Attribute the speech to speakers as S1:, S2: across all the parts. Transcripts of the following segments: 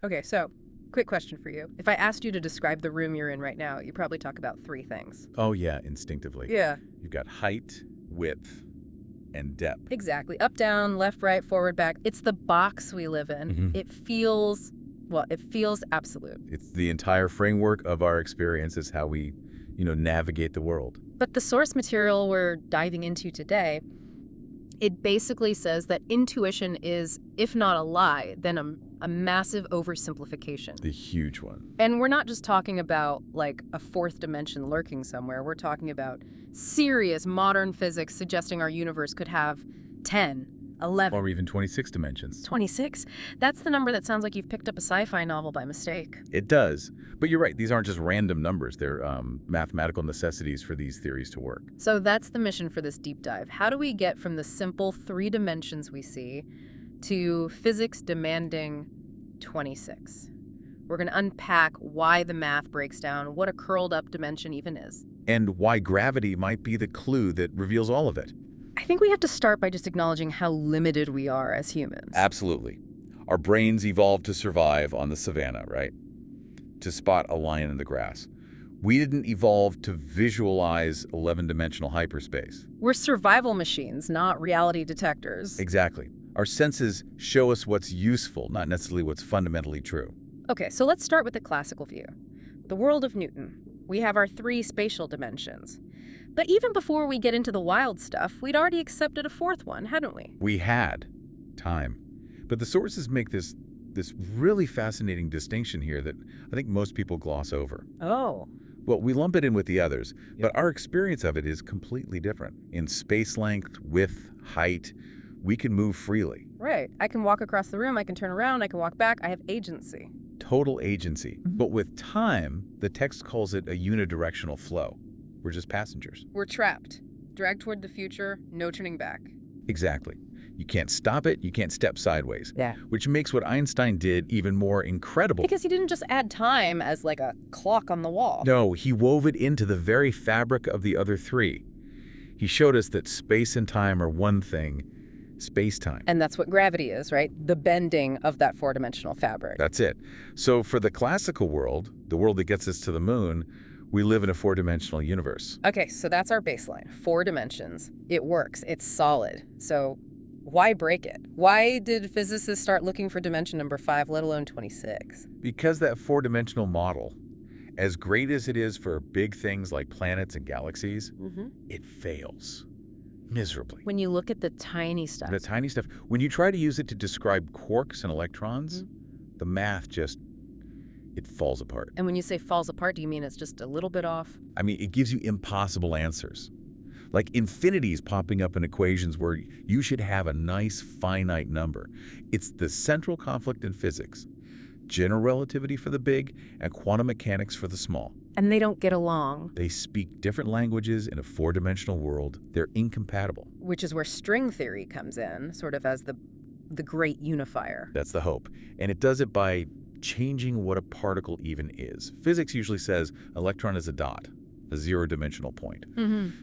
S1: Okay, so quick question for you. If I asked you to describe the room you're in right now, you probably talk about three things.
S2: Oh, yeah, instinctively.
S1: Yeah,
S2: You've got height, width, and depth.
S1: exactly. Up, down, left, right, forward, back. It's the box we live in. It feels, well, it feels absolute.
S2: It's the entire framework of our experience is how we, navigate the world.
S1: But the source material we're diving into today, it basically says that intuition is, if not a lie, then a massive oversimplification.
S2: The huge one.
S1: And we're not just talking about, like, a fourth dimension lurking somewhere. We're talking about serious modern physics suggesting our universe could have 10, 11.
S2: Or even 26 dimensions.
S1: 26? That's the number that sounds like you've picked up a sci-fi novel by mistake.
S2: It does. But you're right, these aren't just random numbers. They're mathematical necessities for these theories to work.
S1: So that's the mission for this deep dive. How do we get from the simple 3 dimensions we see to physics demanding 26? We're going to unpack why the math breaks down, what a curled up dimension even is.
S2: And why gravity might be the clue that reveals all of it.
S1: I think we have to start by just acknowledging how limited we are as humans.
S2: Absolutely. Our brains evolved to survive on the savannah, right? To spot a lion in the grass. We didn't evolve to visualize 11-dimensional hyperspace.
S1: We're survival machines, not reality detectors.
S2: Exactly. Our senses show us what's useful, not necessarily what's fundamentally true.
S1: Okay, so let's start with the classical view. The world of Newton. We have our 3 spatial dimensions. But even before we get into the wild stuff, we'd already accepted a 4th one, hadn't we?
S2: We had time. But the sources make this really fascinating distinction here that I think most people gloss over.
S1: Oh.
S2: Well, we lump it in with the others, but our experience of it is completely different. In space length, width, height, we can move freely.
S1: Right. I can walk across the room, I can turn around, I can walk back, I have agency.
S2: Total agency. But with time, the text calls it a unidirectional flow. We're just passengers.
S1: We're trapped. Dragged toward the future, no turning back.
S2: Exactly. You can't stop it, you can't step sideways.
S1: Yeah.
S2: Which makes what Einstein did even more incredible.
S1: Because he didn't just add time as like a clock on the wall.
S2: No, he wove it into the very fabric of the other 3. He showed us that space and time are one thing, space-time.
S1: And that's what gravity is, right? The bending of that 4-dimensional fabric.
S2: That's it. So for the classical world, the world that gets us to the moon, we live in a 4-dimensional universe.
S1: Okay, so that's our baseline. 4 dimensions. It works. It's solid. So why break it? Why did physicists start looking for dimension number 5, let alone 26?
S2: Because that 4-dimensional model, as great as it is for big things like planets and galaxies, it fails miserably.
S1: When you look at the tiny stuff.
S2: The tiny stuff. When you try to use it to describe quarks and electrons, the math just, it falls apart.
S1: And when you say falls apart, do you mean it's just a little bit off?
S2: I mean, it gives you impossible answers. Like infinities popping up in equations where you should have a nice finite number. It's the central conflict in physics. General relativity for the big and quantum mechanics for the small.
S1: And they don't get along.
S2: They speak different languages in a 4-dimensional world. They're incompatible.
S1: Which is where string theory comes in, sort of as the great unifier.
S2: That's the hope. And it does it by changing what a particle even is. Physics usually says electron is a dot, a 0-dimensional point.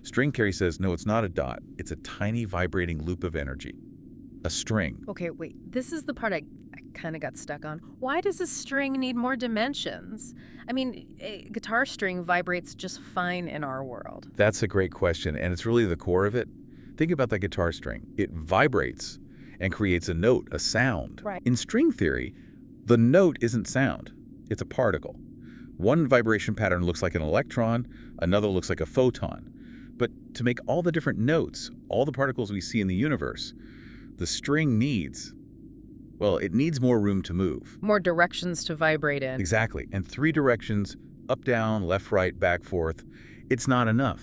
S2: String theory says, no, it's not a dot. It's a tiny vibrating loop of energy. A string.
S1: Okay, wait. This is the part I kind of got stuck on. Why does a string need more dimensions? I mean, a guitar string vibrates just fine in our world.
S2: That's a great question, and it's really the core of it. Think about that guitar string. It vibrates and creates a note, a sound.
S1: Right.
S2: In string theory, the note isn't sound. It's a particle. One vibration pattern looks like an electron, another looks like a photon. But to make all the different notes, all the particles we see in the universe, the string needs, well, it needs more room to move.
S1: More directions to vibrate in.
S2: Exactly. And 3 directions, up, down, left, right, back, forth, it's not enough.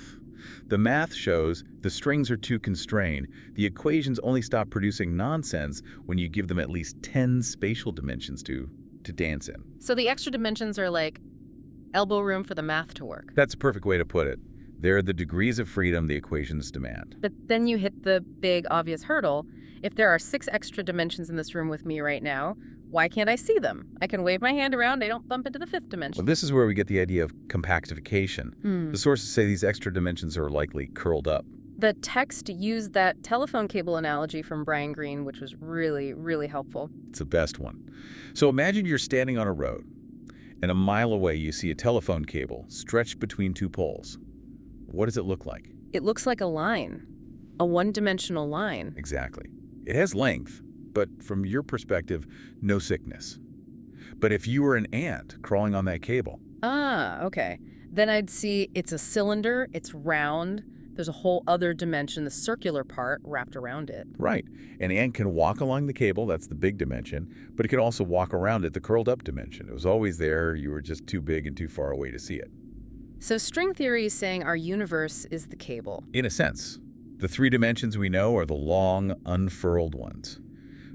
S2: The math shows the strings are too constrained. The equations only stop producing nonsense when you give them at least 10 spatial dimensions to dance in.
S1: So the extra dimensions are like elbow room for the math to work.
S2: That's a perfect way to put it. They're the degrees of freedom the equations demand.
S1: But then you hit the big obvious hurdle. If there are 6 extra dimensions in this room with me right now, why can't I see them? I can wave my hand around, I don't bump into the 5th dimension.
S2: Well, this is where we get the idea of compactification. The sources say these extra dimensions are likely curled up.
S1: The text used that telephone cable analogy from Brian Greene, which was really, really helpful.
S2: It's the best one. So imagine you're standing on a road, and a mile away you see a telephone cable stretched between two poles. What does it look like?
S1: It looks like a line, a one-dimensional line.
S2: Exactly. It has length, but from your perspective, no thickness. But if you were an ant crawling on that cable...
S1: Ah, okay. Then I'd see it's a cylinder, it's round, there's a whole other dimension, the circular part, wrapped around it.
S2: Right. An ant can walk along the cable, that's the big dimension, but it can also walk around it, the curled up dimension. It was always there, you were just too big and too far away to see it.
S1: So string theory is saying our universe is the cable.
S2: In a sense. The three dimensions we know are the long, unfurled ones.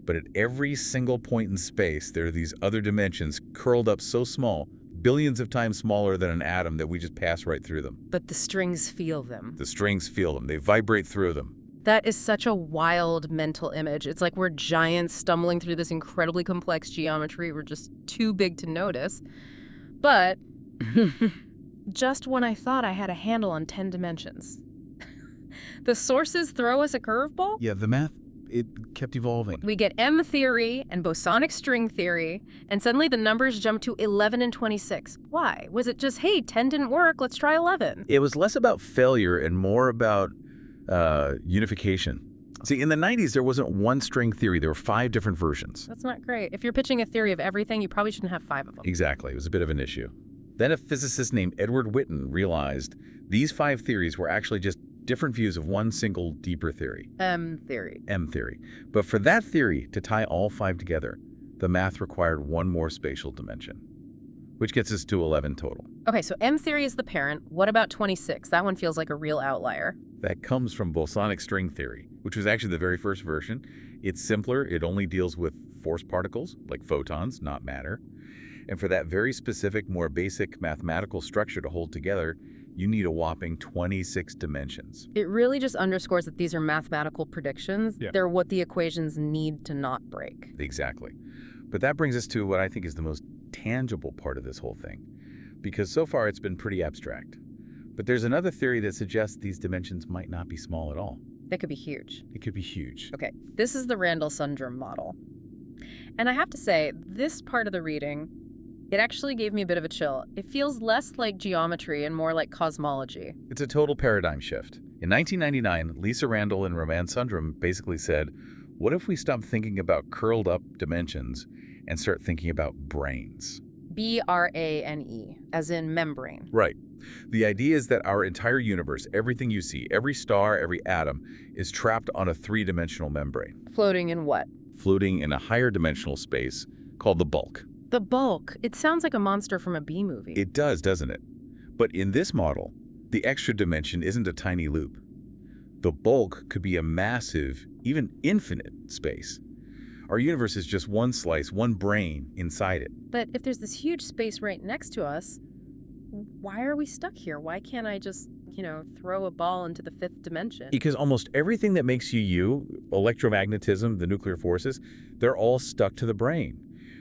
S2: But at every single point in space, there are these other dimensions curled up so small, billions of times smaller than an atom, that we just pass right through them.
S1: But the strings feel them.
S2: The strings feel them. They vibrate through them.
S1: That is such a wild mental image. It's like we're giants stumbling through this incredibly complex geometry. We're just too big to notice. But just when I thought I had a handle on 10 dimensions, the sources throw us a curveball?
S2: Yeah, the math, it kept evolving.
S1: We get M theory and bosonic string theory, and suddenly the numbers jump to 11 and 26. Why? Was it just, hey, 10 didn't work, let's try 11?
S2: It was less about failure and more about unification. See, in the 90s, there wasn't one string theory. There were 5 different versions.
S1: That's not great. If you're pitching a theory of everything, you probably shouldn't have 5 of them.
S2: Exactly. It was a bit of an issue. Then a physicist named Edward Witten realized these 5 theories were actually just different views of one single deeper theory.
S1: M theory.
S2: M theory. But for that theory to tie all 5 together, the math required one more spatial dimension, which gets us to 11 total.
S1: Okay, so M theory is the parent. What about 26? That one feels like a real outlier.
S2: That comes from bosonic string theory, which was actually the very first version. It's simpler. It only deals with force particles, like photons, not matter. And for that very specific, more basic mathematical structure to hold together, you need a whopping 26 dimensions.
S1: It really just underscores that these are mathematical predictions.
S2: Yeah.
S1: They're what the equations need to not break.
S2: Exactly. But that brings us to what I think is the most tangible part of this whole thing, because so far it's been pretty abstract. But there's another theory that suggests these dimensions might not be small at all.
S1: They could be huge.
S2: It could be huge.
S1: Okay, this is the Randall-Sundrum model. And I have to say, this part of the reading, it actually gave me a bit of a chill. It feels less like geometry and more like cosmology.
S2: It's a total paradigm shift. In 1999, Lisa Randall and Roman Sundrum basically said, what if we stop thinking about curled up dimensions and start thinking about brains?
S1: B-R-A-N-E, as in membrane.
S2: Right. The idea is that our entire universe, everything you see, every star, every atom, is trapped on a 3-dimensional membrane.
S1: Floating in what?
S2: Floating in a higher dimensional space called the bulk.
S1: The bulk. It sounds like a monster from a B movie.
S2: It does, doesn't it? But in this model, the extra dimension isn't a tiny loop. The bulk could be a massive, even infinite space. Our universe is just one slice, one brain inside it.
S1: But if there's this huge space right next to us, why are we stuck here? Why can't I just, throw a ball into the 5th dimension?
S2: Because almost everything that makes you you, electromagnetism, the nuclear forces, they're all stuck to the brain.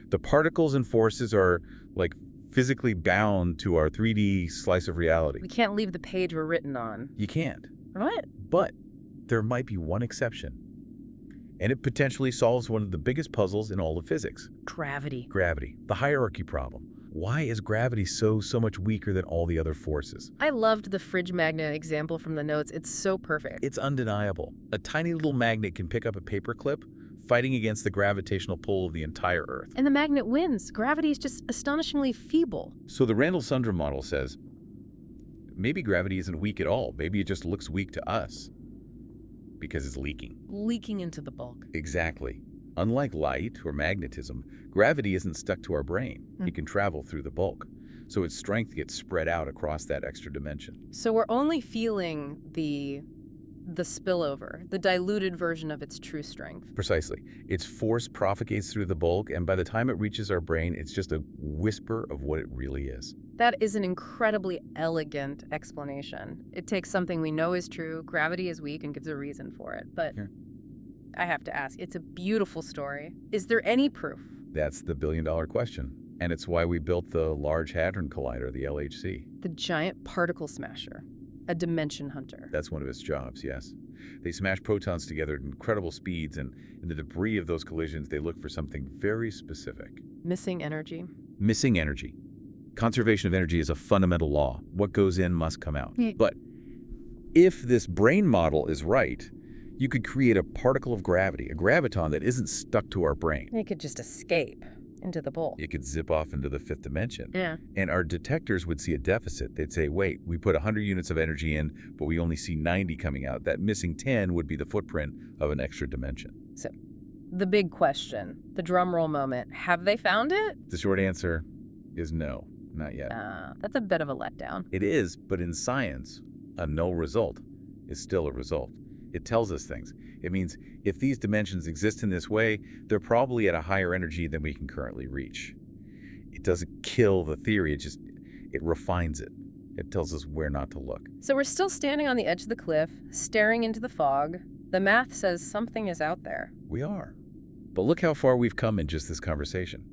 S2: The particles and forces are, like, physically bound to our 3D slice of reality.
S1: We can't leave the page we're written on.
S2: You can't.
S1: What?
S2: But there might be one exception. And it potentially solves one of the biggest puzzles in all of physics.
S1: Gravity.
S2: Gravity, the hierarchy problem. Why is gravity so much weaker than all the other forces?
S1: I loved the fridge magnet example from the notes. It's so perfect.
S2: It's undeniable. A tiny little magnet can pick up a paper clip, fighting against the gravitational pull of the entire Earth.
S1: And the magnet wins. Gravity is just astonishingly feeble.
S2: So the Randall-Sundrum model says, maybe gravity isn't weak at all. Maybe it just looks weak to us because it's leaking.
S1: Leaking into the bulk.
S2: Exactly. Unlike light or magnetism, gravity isn't stuck to our brain. It can travel through the bulk. So its strength gets spread out across that extra dimension.
S1: So we're only feeling the spillover, the diluted version of its true strength.
S2: Precisely. Its force propagates through the bulk, and by the time it reaches our brain, it's just a whisper of what it really is.
S1: That is an incredibly elegant explanation. It takes something we know is true, gravity is weak, and gives a reason for it. But I have to ask, it's a beautiful story. Is there any proof?
S2: That's the billion-dollar question. And it's why we built the Large Hadron Collider, the LHC.
S1: The giant particle smasher. A dimension hunter.
S2: That's one of its jobs, yes. They smash protons together at incredible speeds, and in the debris of those collisions, they look for something very specific.
S1: Missing energy.
S2: Missing energy. Conservation of energy is a fundamental law. What goes in must come out. But if this brain model is right, you could create a particle of gravity, a graviton that isn't stuck to our brain.
S1: It could just escape into the bulk.
S2: It could zip off into the fifth dimension.
S1: Yeah.
S2: And our detectors would see a deficit. They'd say, wait, we put 100 units of energy in, but we only see 90 coming out. That missing 10 would be the footprint of an extra dimension.
S1: So, the big question, the drum roll moment, have they found it?
S2: The short answer is no, not yet.
S1: That's a bit of a letdown.
S2: It is, but in science, a null result is still a result. It tells us things. It means if these dimensions exist in this way, they're probably at a higher energy than we can currently reach. It doesn't kill the theory, it refines it. It tells us where not to look.
S1: So we're still standing on the edge of the cliff, staring into the fog. The math says something is out there.
S2: We are. But look how far we've come in just this conversation.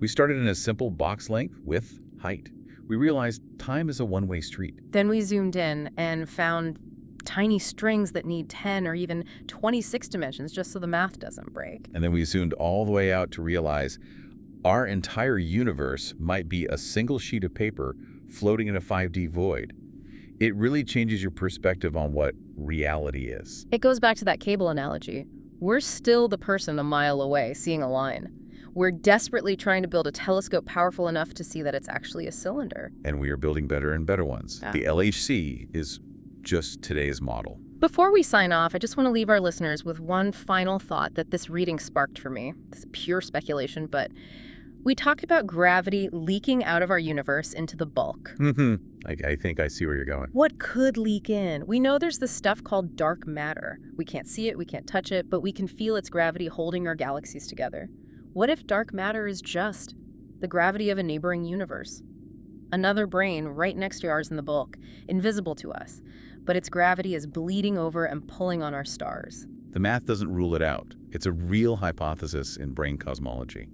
S2: We started in a simple box length, width, height. We realized time is a one-way street.
S1: Then we zoomed in and found tiny strings that need 10 or even 26 dimensions just so the math doesn't break.
S2: And then we zoomed all the way out to realize our entire universe might be a single sheet of paper floating in a 5D void. It really changes your perspective on what reality is.
S1: It goes back to that cable analogy. We're still the person a mile away seeing a line. We're desperately trying to build a telescope powerful enough to see that it's actually a cylinder.
S2: And we are building better and better ones.
S1: Yeah.
S2: The LHC is just today's model.
S1: Before we sign off, I just want to leave our listeners with one final thought that this reading sparked for me. This is pure speculation, but we talk about gravity leaking out of our universe into the bulk.
S2: I think I see where you're going.
S1: What could leak in? We know there's this stuff called dark matter. We can't see it, we can't touch it, but we can feel its gravity holding our galaxies together. What if dark matter is just the gravity of a neighboring universe? Another brain right next to ours in the bulk, invisible to us, but its gravity is bleeding over and pulling on our stars.
S2: The math doesn't rule it out. It's a real hypothesis in brain cosmology.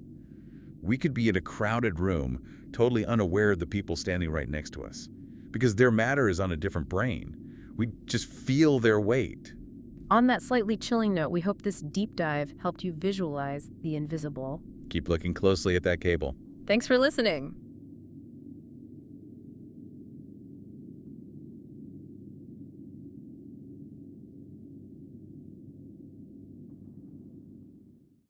S2: We could be in a crowded room, totally unaware of the people standing right next to us, because their matter is on a different brain. We just feel their weight.
S1: On that slightly chilling note, we hope this deep dive helped you visualize the invisible.
S2: Keep looking closely at that cable.
S1: Thanks for listening.